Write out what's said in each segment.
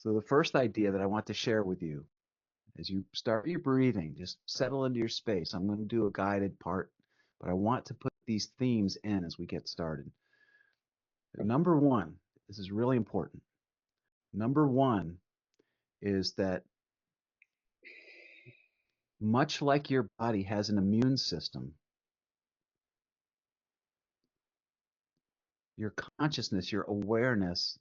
So the first idea that I want to share with you as you start your breathing, just settle into your space. I'm going to do a guided part, but I want to put these themes in as we get started. Number one, this is really important. Number one is that much like your body has an immune system, your consciousness, your awareness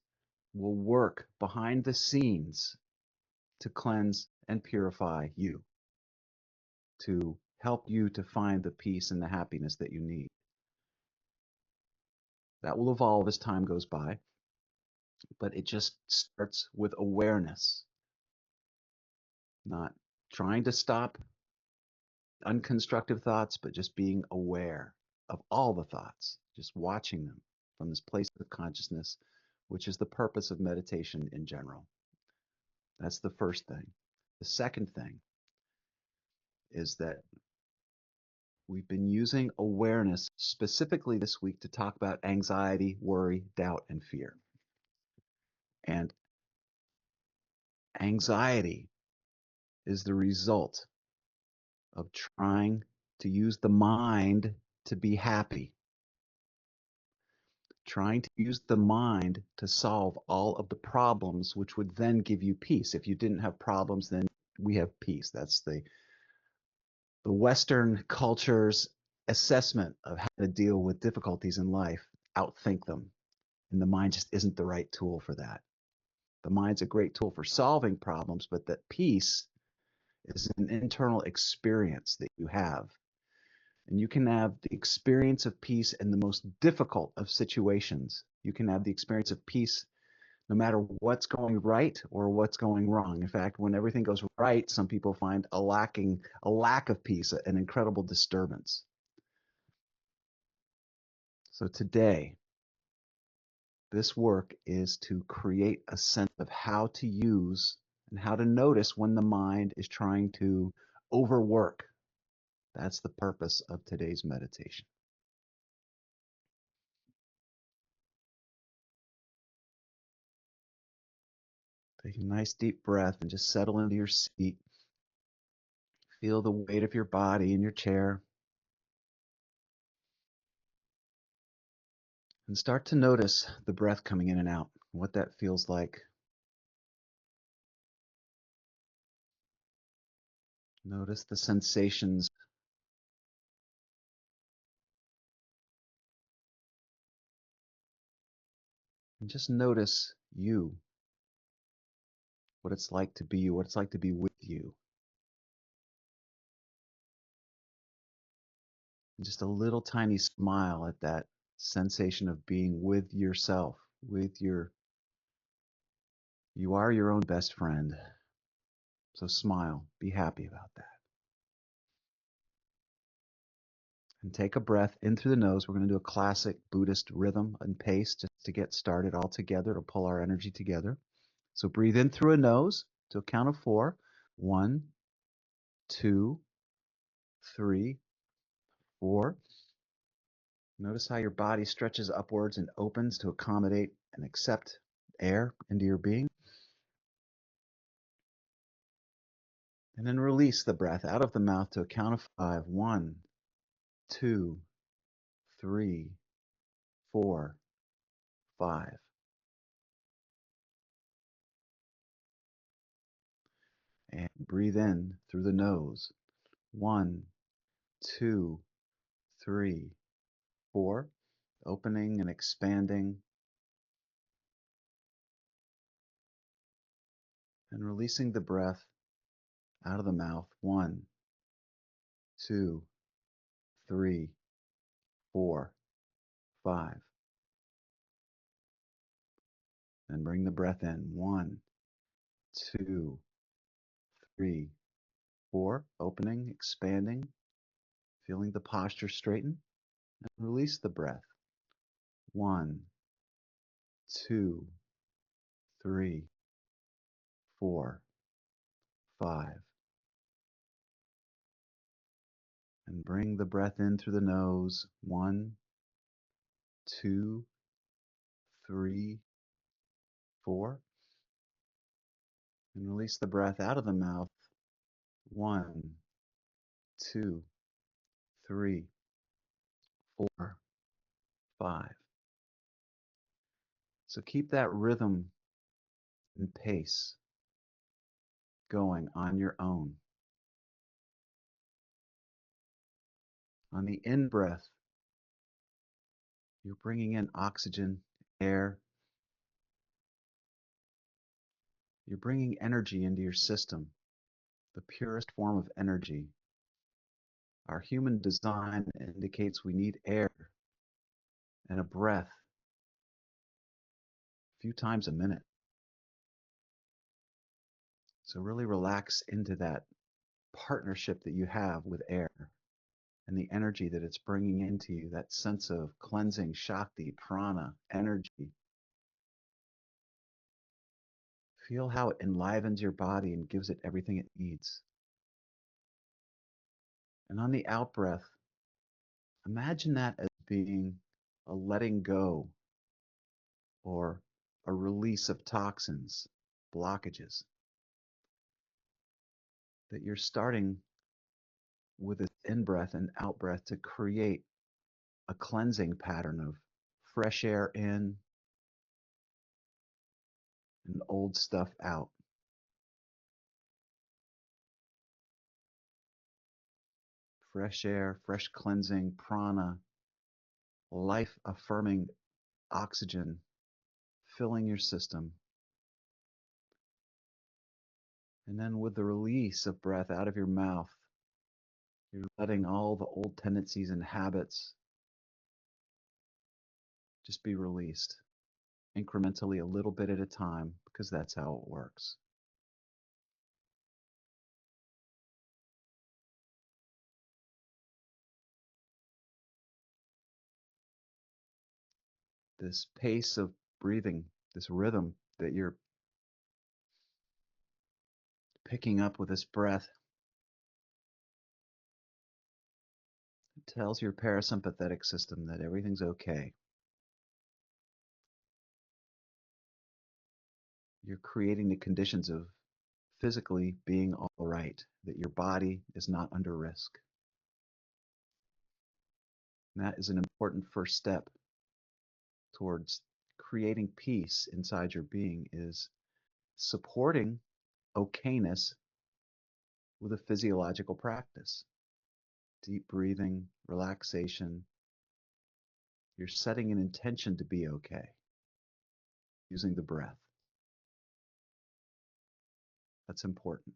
will work behind the scenes to cleanse and purify you, to help you to find the peace and the happiness that you need. That will evolve as time goes by, but it just starts with awareness, not trying to stop unconstructive thoughts, but just being aware of all the thoughts, just watching them from this place of consciousness, which is the purpose of meditation in general. That's the first thing. The second thing is that we've been using awareness specifically this week to talk about anxiety, worry, doubt, and fear. And anxiety is the result of trying to use the mind to be happy, trying to use the mind to solve all of the problems, which would then give you peace. If you didn't have problems, then we have peace. That's the Western culture's assessment of how to deal with difficulties in life. Outthink them. And the mind just isn't the right tool for that. The mind's a great tool for solving problems, but that peace is an internal experience that you have. And you can have the experience of peace in the most difficult of situations. You can have the experience of peace no matter what's going right or what's going wrong. In fact, when everything goes right, some people find a lack of peace, an incredible disturbance. So today, this work is to create a sense of how to use and how to notice when the mind is trying to overwork. That's the purpose of today's meditation. Take a nice deep breath and just settle into your seat. Feel the weight of your body in your chair. And start to notice the breath coming in and out, what that feels like. Notice the sensations. And just notice you, what it's like to be you, what it's like to be with you. And just a little tiny smile at that sensation of being with yourself, you are your own best friend. So smile, be happy about that. And take a breath in through the nose. We're going to do a classic Buddhist rhythm and pace just to get started all together, to pull our energy together. So breathe in through a nose to a count of 4. 1, 2, 3, 4. Notice how your body stretches upwards and opens to accommodate and accept air into your being. And then release the breath out of the mouth to a count of 5. 1, 2, 3, 4, 5. And breathe in through the nose. 1, 2, 3, 4. Opening and expanding. And releasing the breath out of the mouth. 1, 2, 3, 4, 5. And bring the breath in. 1, 2, 3, 4. Opening, expanding, feeling the posture straighten. And release the breath. 1, 2, 3, 4, 5. And bring the breath in through the nose. 1, 2, 3, 4. And release the breath out of the mouth. 1, 2, 3, 4, 5. So keep that rhythm and pace going on your own. On the in-breath, you're bringing in oxygen, air. You're bringing energy into your system, the purest form of energy. Our human design indicates we need air and a breath a few times a minute. So really relax into that partnership that you have with air and the energy that it's bringing into you, that sense of cleansing, shakti, prana, energy. Feel how it enlivens your body and gives it everything it needs. And on the out breath, imagine that as being a letting go or a release of toxins, blockages. That you're starting with this in-breath and out-breath to create a cleansing pattern of fresh air in and old stuff out. Fresh air, fresh cleansing, prana, life-affirming oxygen filling your system. And then with the release of breath out of your mouth, you're letting all the old tendencies and habits just be released incrementally, a little bit at a time, because that's how it works. This pace of breathing, this rhythm that you're picking up with this breath, tells your parasympathetic system that everything's okay. You're creating the conditions of physically being all right, that your body is not under risk. And that is an important first step towards creating peace inside your being, is supporting okayness with a physiological practice. Deep breathing, relaxation. You're setting an intention to be okay using the breath. That's important.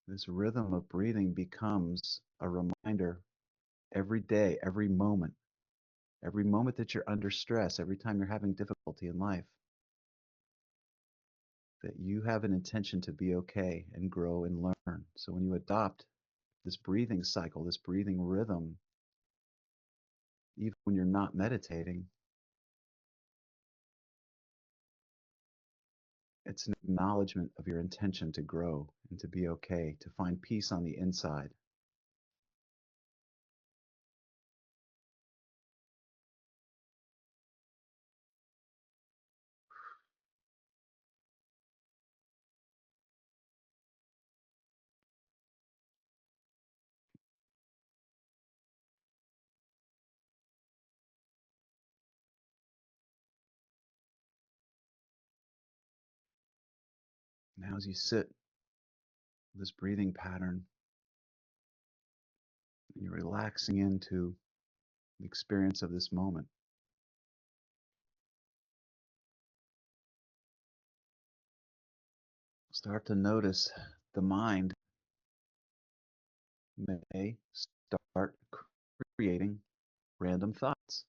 This rhythm of breathing becomes a reminder every day, every moment that you're under stress, every time you're having difficulty in life, that you have an intention to be okay and grow and learn. So when you adopt this breathing cycle, this breathing rhythm, even when you're not meditating, it's an acknowledgement of your intention to grow and to be okay, to find peace on the inside. Now as you sit with this breathing pattern, and you're relaxing into the experience of this moment, start to notice the mind may start creating random thoughts.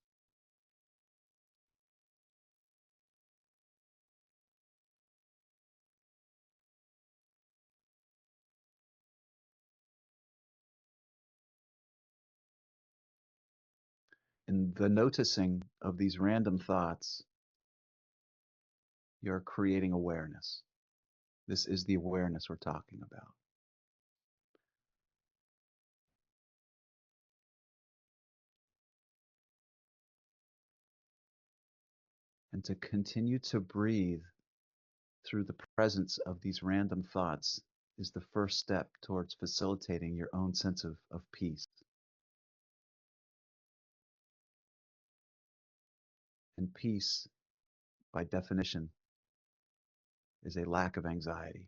In the noticing of these random thoughts, you're creating awareness. This is the awareness we're talking about. And to continue to breathe through the presence of these random thoughts is the first step towards facilitating your own sense of peace. And peace, by definition, is a lack of anxiety.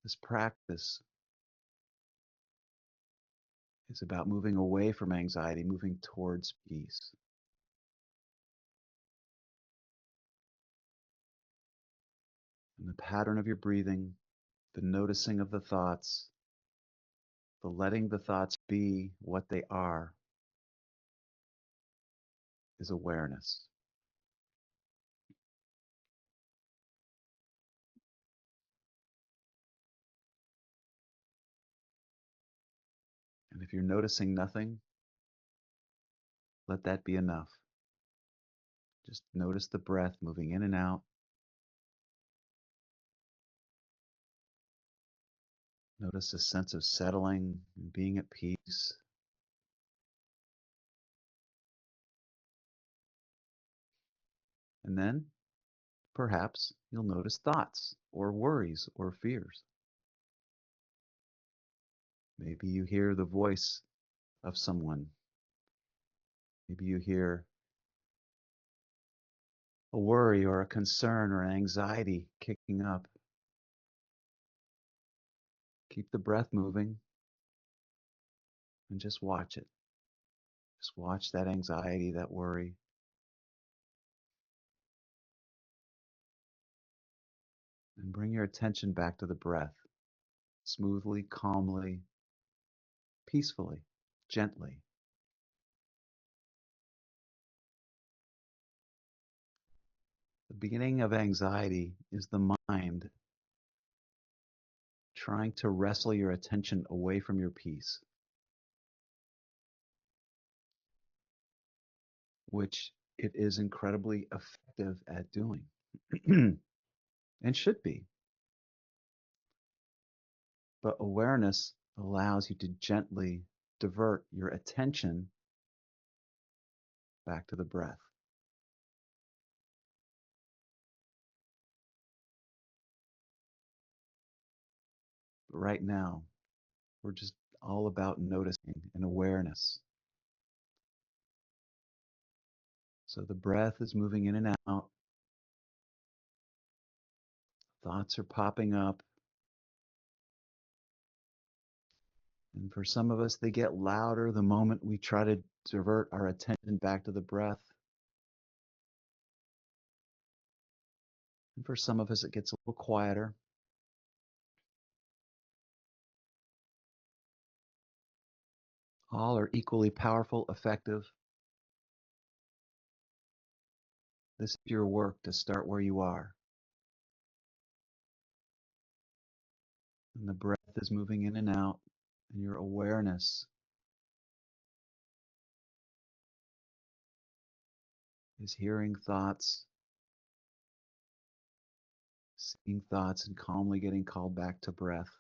This practice is about moving away from anxiety, moving towards peace. And the pattern of your breathing, the noticing of the thoughts, the letting the thoughts be what they are, is awareness. And if you're noticing nothing, let that be enough. Just notice the breath moving in and out. Notice a sense of settling and being at peace. And then, perhaps, you'll notice thoughts or worries or fears. Maybe you hear the voice of someone. Maybe you hear a worry or a concern or an anxiety kicking up. Keep the breath moving and just watch it. Just watch that anxiety, that worry. And bring your attention back to the breath, smoothly, calmly, peacefully, gently. The beginning of anxiety is the mind trying to wrestle your attention away from your peace, which it is incredibly effective at doing and should be. But awareness allows you to gently divert your attention back to the breath. But right now, we're just all about noticing and awareness. So the breath is moving in and out. Thoughts are popping up. And for some of us, they get louder the moment we try to divert our attention back to the breath. And for some of us, it gets a little quieter. All are equally powerful, effective. This is your work to start where you are. And the breath is moving in and out, and your awareness is hearing thoughts, seeing thoughts, and calmly getting called back to breath.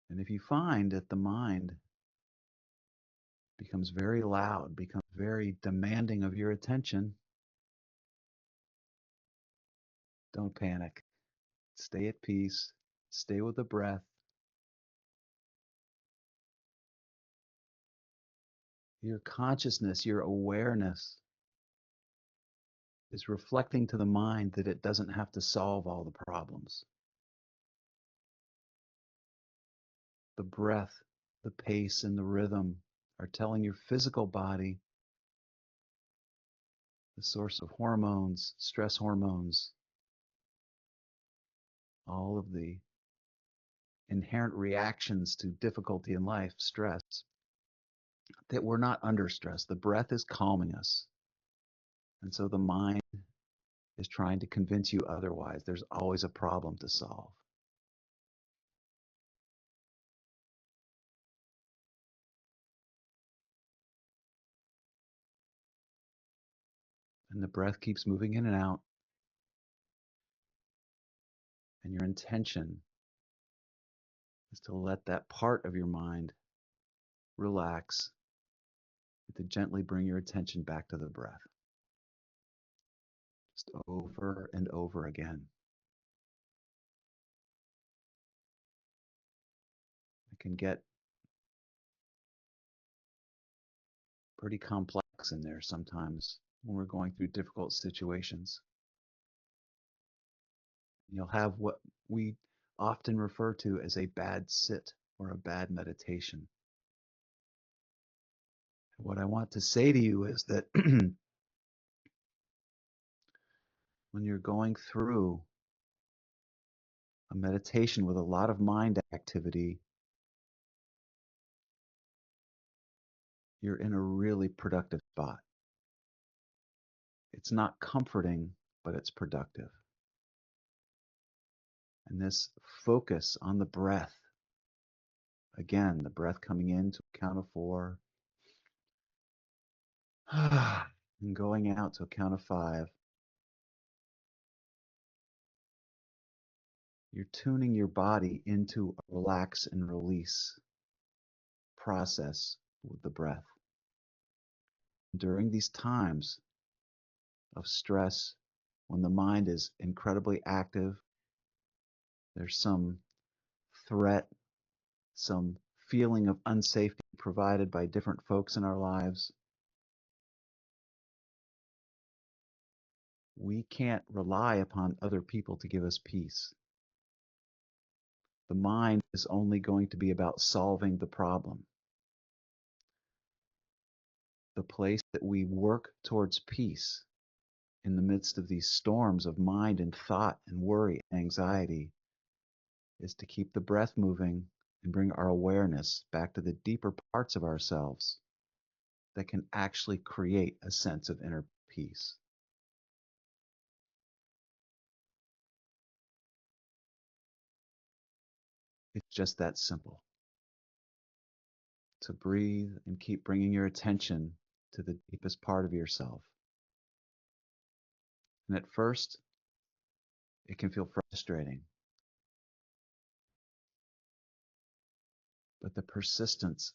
And if you find that the mind becomes very loud, becomes very demanding of your attention, don't panic. Stay at peace. Stay with the breath. Your consciousness, your awareness is reflecting to the mind that it doesn't have to solve all the problems. The breath, the pace, and the rhythm are telling your physical body, the source of hormones, stress hormones, all of the inherent reactions to difficulty in life, stress, that we're not under stress. The breath is calming us. And so the mind is trying to convince you otherwise. There's always a problem to solve. And the breath keeps moving in and out. And your intention to let that part of your mind relax, and to gently bring your attention back to the breath. Just over and over again. It can get pretty complex in there sometimes when we're going through difficult situations. You'll have what we often refer to as a bad sit or a bad meditation. What I want to say to you is that when you're going through a meditation with a lot of mind activity, you're in a really productive spot. It's not comforting, but it's productive. And this focus on the breath, again, the breath coming in to a count of 4, and going out to a count of 5. You're tuning your body into a relax and release process with the breath. During these times of stress, when the mind is incredibly active, there's some threat, some feeling of unsafety provided by different folks in our lives. We can't rely upon other people to give us peace. The mind is only going to be about solving the problem. The place that we work towards peace in the midst of these storms of mind and thought and worry and anxiety is to keep the breath moving and bring our awareness back to the deeper parts of ourselves that can actually create a sense of inner peace. It's just that simple. To breathe and keep bringing your attention to the deepest part of yourself. And at first, it can feel frustrating. But the persistence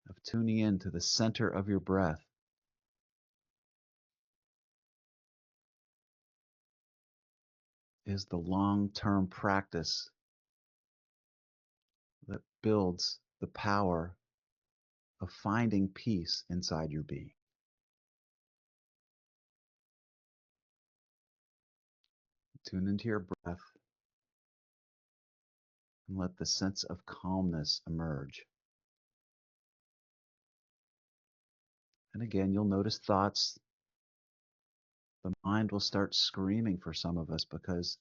of tuning in to the center of your breath is the long-term practice that builds the power of finding peace inside your being. Tune into your breath and let the sense of calmness emerge. And again, you'll notice thoughts. The mind will start screaming for some of us because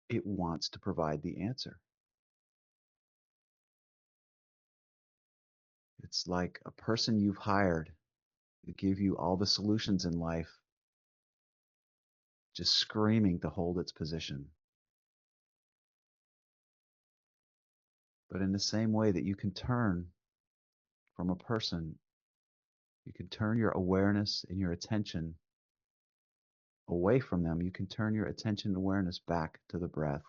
it wants to provide the answer. It's like a person you've hired to give you all the solutions in life, just screaming to hold its position. But in the same way that you can turn from a person, you can turn your awareness and your attention away from them. You can turn your attention and awareness back to the breath,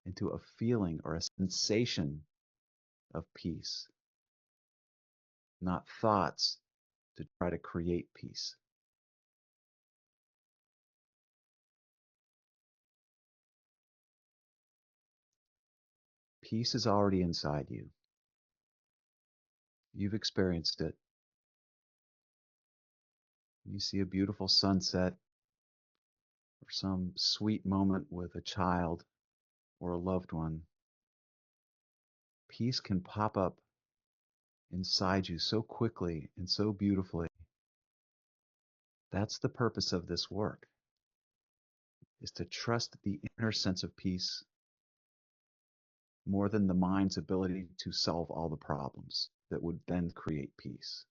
into a feeling or a sensation of peace, not thoughts to try to create peace. Peace is already inside you. You've experienced it. You see a beautiful sunset or some sweet moment with a child or a loved one. Peace can pop up inside you so quickly and so beautifully. That's the purpose of this work, is to trust the inner sense of peace more than the mind's ability to solve all the problems that would then create peace.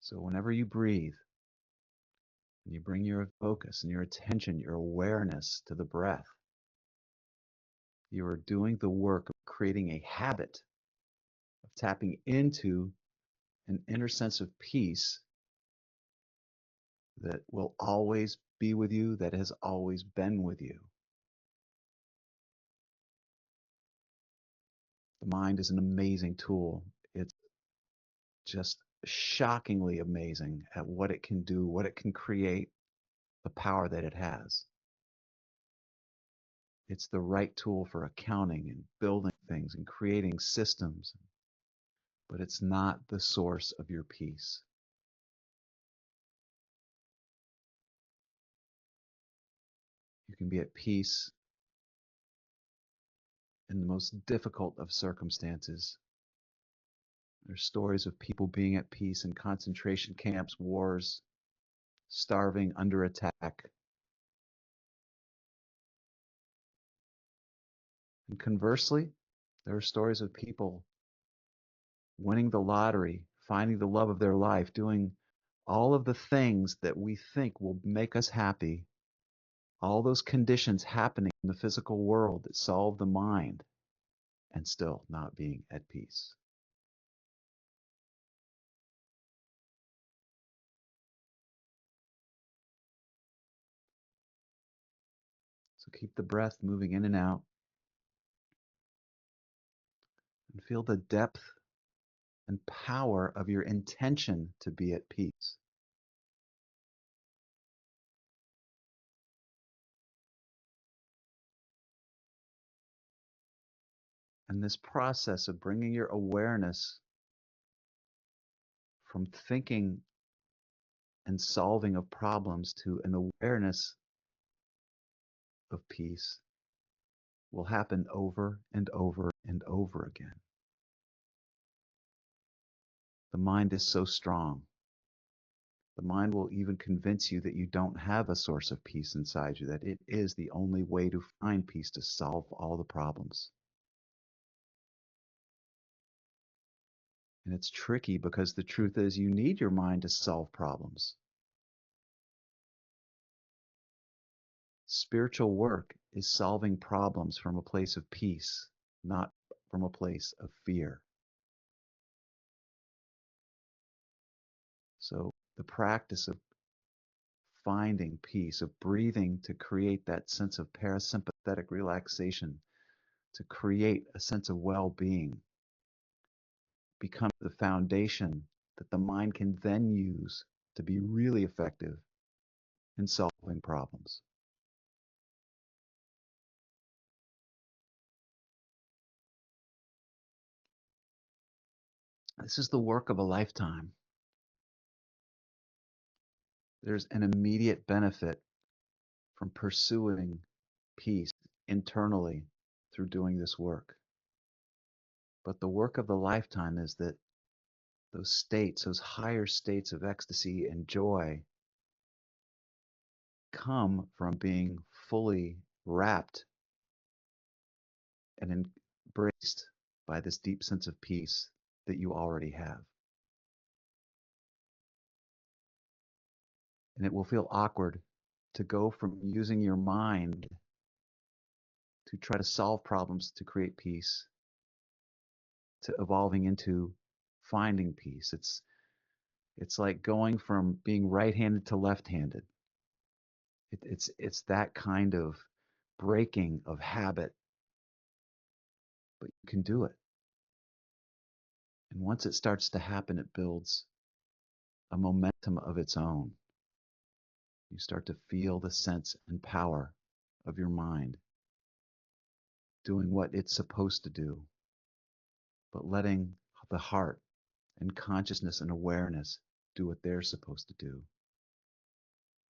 So whenever you breathe, and you bring your focus and your attention, your awareness to the breath, you are doing the work of creating a habit of tapping into an inner sense of peace that will always be with you, that has always been with you. The mind is an amazing tool. It's just shockingly amazing at what it can do, what it can create, the power that it has. It's the right tool for accounting and building things and creating systems, but it's not the source of your peace. You can be at peace in the most difficult of circumstances. There's stories of people being at peace in concentration camps, wars, starving, under attack. And conversely, there are stories of people winning the lottery, finding the love of their life, doing all of the things that we think will make us happy, all those conditions happening in the physical world that solve the mind, and still not being at peace. So keep the breath moving in and out, and feel the depth and power of your intention to be at peace. And this process of bringing your awareness from thinking and solving of problems to an awareness of peace will happen over and over and over again. The mind is so strong. The mind will even convince you that you don't have a source of peace inside you, that it is the only way to find peace, to solve all the problems. And it's tricky because the truth is you need your mind to solve problems. Spiritual work is solving problems from a place of peace, not from a place of fear. So the practice of finding peace, of breathing to create that sense of parasympathetic relaxation, to create a sense of well-being, becomes the foundation that the mind can then use to be really effective in solving problems. This is the work of a lifetime. There's an immediate benefit from pursuing peace internally through doing this work. But the work of the lifetime is that those states, those higher states of ecstasy and joy, come from being fully wrapped and embraced by this deep sense of peace that you already have. And it will feel awkward to go from using your mind to try to solve problems to create peace to evolving into finding peace. It's like going from being right-handed to left-handed. It's that kind of breaking of habit, but you can do it. And once it starts to happen, it builds a momentum of its own. You start to feel the sense and power of your mind doing what it's supposed to do, but letting the heart and consciousness and awareness do what they're supposed to do,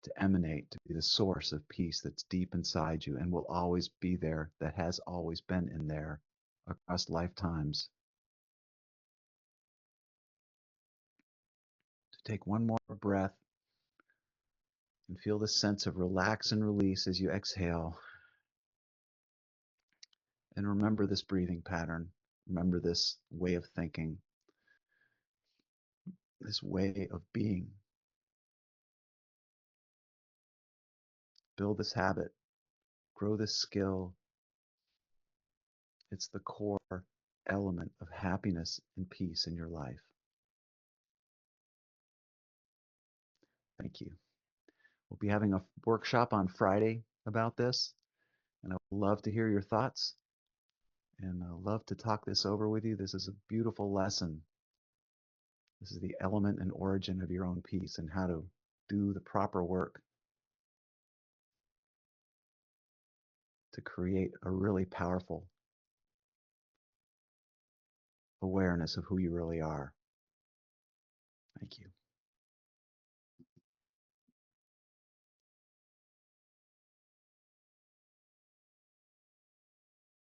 to emanate, to be the source of peace that's deep inside you and will always be there, that has always been in there across lifetimes. To take one more breath and feel the sense of relax and release as you exhale. And remember this breathing pattern. Remember this way of thinking, this way of being. Build this habit, grow this skill. It's the core element of happiness and peace in your life. Thank you. We'll be having a workshop on Friday about this, and I would love to hear your thoughts, and I'd love to talk this over with you. This is a beautiful lesson. This is the element and origin of your own peace and how to do the proper work to create a really powerful awareness of who you really are. Thank you.